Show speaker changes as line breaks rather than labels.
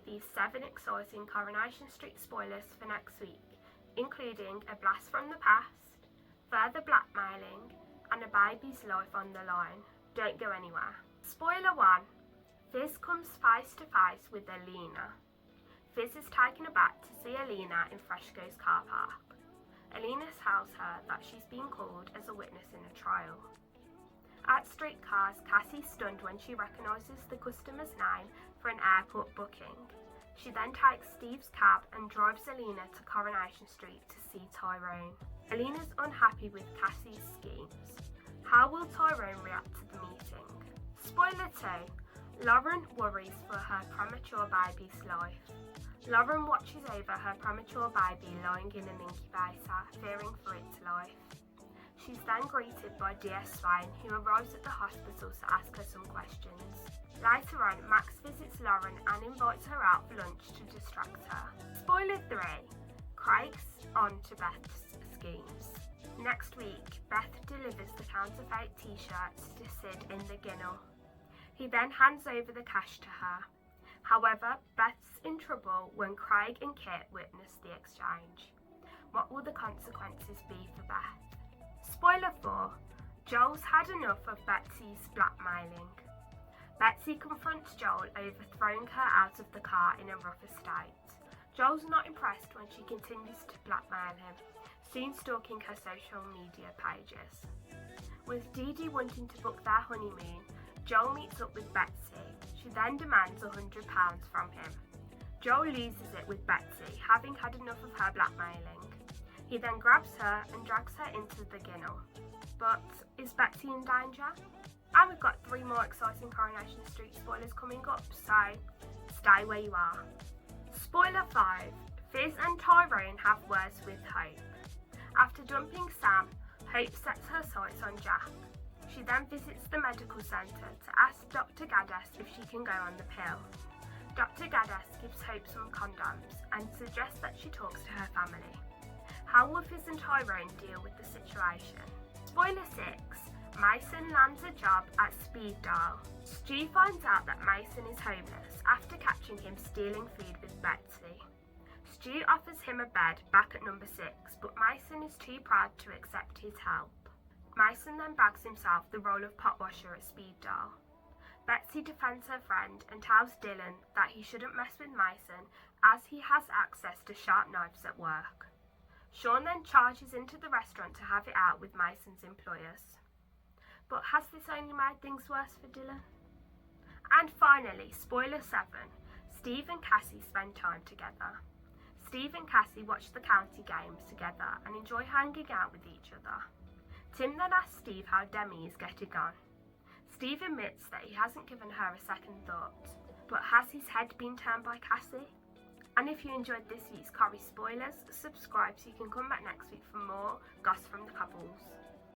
these 7 exciting Coronation Street spoilers for next week, including a blast from the past, further blackmailing, and a baby's life on the line. Don't go anywhere. Spoiler 1. Fizz comes face to face with Alina. Fizz is taken aback to see Alina in Freshco's car park. Alina tells her that she's been called as a witness in a trial. At Streetcars, Cassie's stunned when she recognises the customer's name for an airport booking. She then takes Steve's cab and drives Alina to Coronation Street to see Tyrone. Alina's unhappy with Cassie's schemes. How will Tyrone react to the meeting? Spoiler 2. Lauren worries for her premature baby's life. Lauren watches over her premature baby lying in an incubator, fearing for its life. She's then greeted by DS Swain, who arrives at the hospital to ask her some questions. Later on, Max visits Lauren and invites her out for lunch to distract her. Spoiler 3. Craig's on to Beth's schemes. Next week, Beth delivers the counterfeit t-shirts to Sid in the Ginnel. He then hands over the cash to her. However, Beth's in trouble when Craig and Kit witness the exchange. What will the consequences be for Beth? Spoiler 4. Joel's had enough of Betsy's blackmailing. Betsy confronts Joel over throwing her out of the car in a rough estate. Joel's not impressed when she continues to blackmail him, soon stalking her social media pages. With Dee Dee wanting to book their honeymoon, Joel meets up with Betsy. She then demands £100 from him. Joel loses it with Betsy, having had enough of her blackmailing. He then grabs her and drags her into the Ginnel. But is Betsy in danger? And we've got 3 more exciting Coronation Street spoilers coming up, so stay where you are. Spoiler 5. Fizz and Tyrone have words with Hope. After dumping Sam, Hope sets her sights on Jack. She then visits the medical centre to ask Dr. Gaddis if she can go on the pill. Dr. Gaddis gives Hope some condoms and suggests that she talks to her family. How will Fizz and Tyrone deal with the situation? Spoiler 6. Mason lands a job at Speed Dial. Stu finds out that Mason is homeless after catching him stealing food with Betsy. Stu offers him a bed back at number 6, but Mason is too proud to accept his help. Mason then bags himself the role of potwasher at Speed Dial. Betsy defends her friend and tells Dylan that he shouldn't mess with Mason as he has access to sharp knives at work. Sean then charges into the restaurant to have it out with Mason's employers. But has this only made things worse for Dylan? And finally, spoiler 7, Steve and Cassie spend time together. Steve and Cassie watch the county games together and enjoy hanging out with each other. Tim then asks Steve how Demi is getting on. Steve admits that he hasn't given her a second thought, but has his head been turned by Cassie? And if you enjoyed this week's Corrie spoilers, subscribe so you can come back next week for more goss from the couples.